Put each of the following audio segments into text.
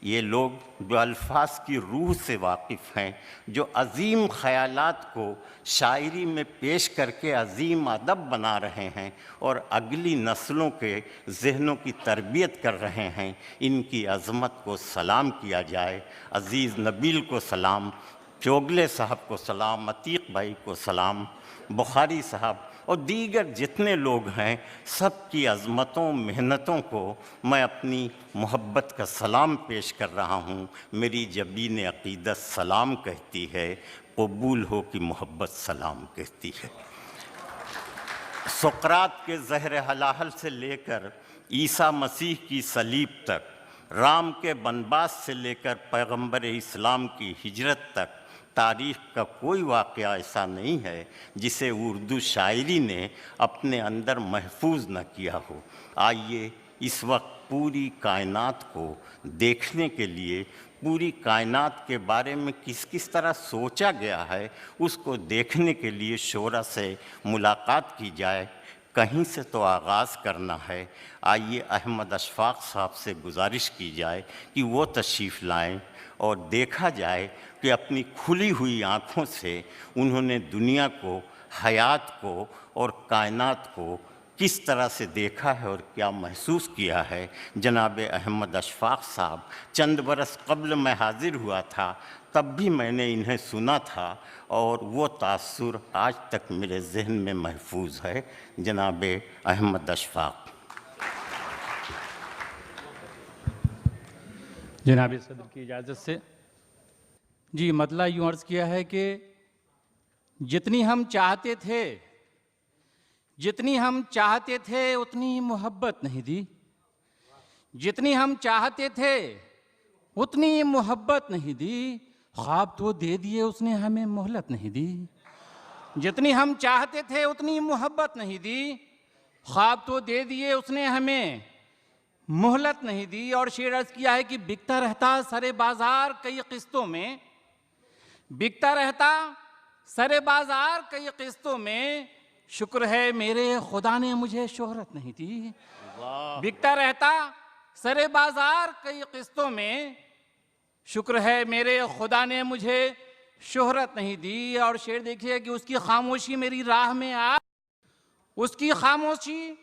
ये लोग जो अल्फाज की रूह से वाकिफ़ हैं, जो अज़ीम ख़यालात को शायरी में पेश करके अज़ीम अदब बना रहे हैं और अगली नस्लों के ज़हनों की तरबियत कर रहे हैं, इनकी अज़मत को सलाम किया जाए। अज़ीज़ नबील को सलाम, चोगले साहब को सलाम, अतीक भाई को सलाम, बुखारी साहब और दीगर जितने लोग हैं, सब की अज़मतों मेहनतों को मैं अपनी मोहब्बत का सलाम पेश कर रहा हूँ। मेरी जबीन अक़ीदत सलाम कहती है, कबूल हो कि मोहब्बत सलाम कहती है। सुक़रात के ज़हर हलाहल से लेकर ईसा मसीह की सलीब तक, राम के बनवास से लेकर पैगंबर इस्लाम की हिजरत तक, तारीख़ का कोई वाक़या ऐसा नहीं है जिसे उर्दू शायरी ने अपने अंदर महफूज न किया हो। आइए इस वक्त पूरी कायनात को देखने के लिए, पूरी कायनात के बारे में किस किस तरह सोचा गया है, उसको देखने के लिए शोरा से मुलाकात की जाए। कहीं से तो आगाज़ करना है। आइए अहमद अशफाक़ साहब से गुजारिश की जाए कि वो तशरीफ़ लाएं और देखा जाए कि अपनी खुली हुई आँखों से उन्होंने दुनिया को, हयात को और कायनात को किस तरह से देखा है और क्या महसूस किया है। जनाब अहमद अशफाक़ साहब चंद बरस कब्ल मैं हाज़िर हुआ था, तब भी मैंने इन्हें सुना था और वो तासुर आज तक मेरे ज़हन में महफूज है। जनाब अहमद अशफाक़। जनाब सदर की इजाज़त से जी, मतलब यूँ अर्ज़ किया है कि जितनी हम चाहते थे उतनी मोहब्बत नहीं दी, जितनी हम चाहते थे उतनी मोहब्बत नहीं दी, ख्वाब तो दे दिए उसने हमें मोहलत नहीं दी। जितनी हम चाहते थे उतनी मोहब्बत नहीं दी, ख्वाब तो दे दिए उसने हमें मोहलत नहीं दी। और शेर अर्ज़ किया है कि बिकता रहता सरे बाज़ार कई किस्तों में, बिकता रहता सरे बाज़ार कई किस्तों में, शुक्र है मेरे खुदा ने मुझे शोहरत नहीं दी। बिकता रहता सरे बाज़ार कई किस्तों में, शुक्र है मेरे खुदा ने मुझे शोहरत नहीं दी। और शेर देखिए कि उसकी खामोशी मेरी राह में आ, उसकी खामोशी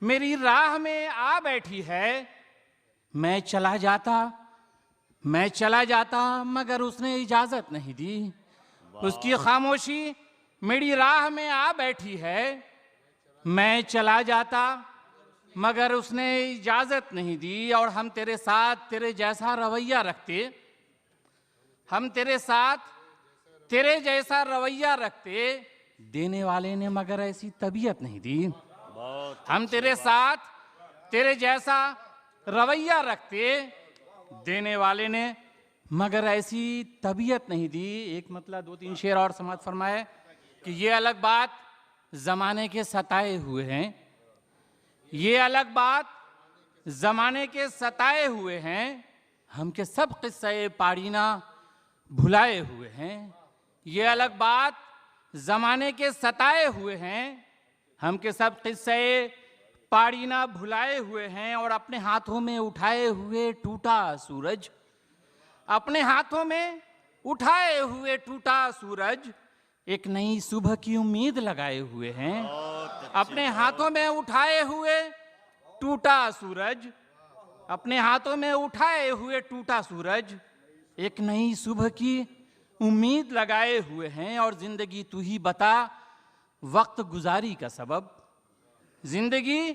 मेरी राह में आ बैठी है। मैं चला जाता मगर उसने इजाज़त नहीं दी। उसकी खामोशी मेरी राह में आ बैठी है। मैं चला जाता मगर उसने इजाज़त नहीं दी। और हम तेरे साथ तेरे जैसा रवैया रखते, हम तेरे साथ तेरे जैसा रवैया रखते, देने वाले ने मगर ऐसी तबीयत नहीं दी। हम तेरे साथ तेरे जैसा रवैया रखते, देने वाले ने मगर ऐसी तबीयत नहीं दी। एक मतलब दो तीन शेर और समाप्त फरमाए कि ये अलग बात ज़माने के सताए हुए हैं, ये अलग बात ज़माने के सताए हुए हैं, हम के सब किस्से पाड़ीना भुलाए हुए हैं। ये अलग बात ज़माने के सताए हुए हैं, हम के सब किस्से पाड़ीना भुलाए हुए हैं। और अपने हाथों में उठाए हुए टूटा सूरज, अपने हाथों में उठाए हुए टूटा सूरज, एक नई सुबह की उम्मीद लगाए हुए हैं। अपने हाथों में उठाए हुए टूटा सूरज, अपने हाथों में उठाए हुए टूटा सूरज, एक नई सुबह की उम्मीद लगाए हुए हैं। और जिंदगी तू ही बता वक्त गुजारी का सबब, जिंदगी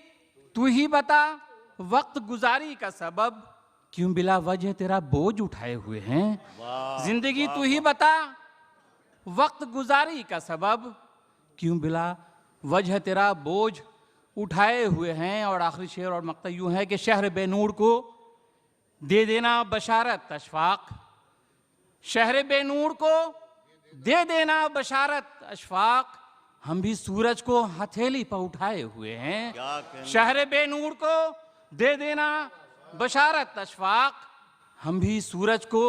तू ही बता वक्त गुजारी का सबब, क्यों बिला वजह तेरा बोझ उठाए हुए हैं। जिंदगी तू ही बता वक्त गुजारी का सबब, क्यों बिला वजह तेरा बोझ उठाए हुए हैं। और आखिरी शेर और मक्ता यूं है कि शहर बेनूर को दे देना बशारत अशफाक, शहर बेनूर को दे देना बशारत अशफाक, हम भी सूरज को हथेली पर उठाए हुए हैं। शहर बेनूर को दे देना बशारत अशफाक, हम भी सूरज को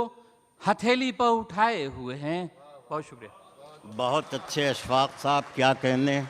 हथेली पर उठाए हुए हैं। बहुत शुक्रिया। बहुत अच्छे अशफाक साहब, क्या कहने।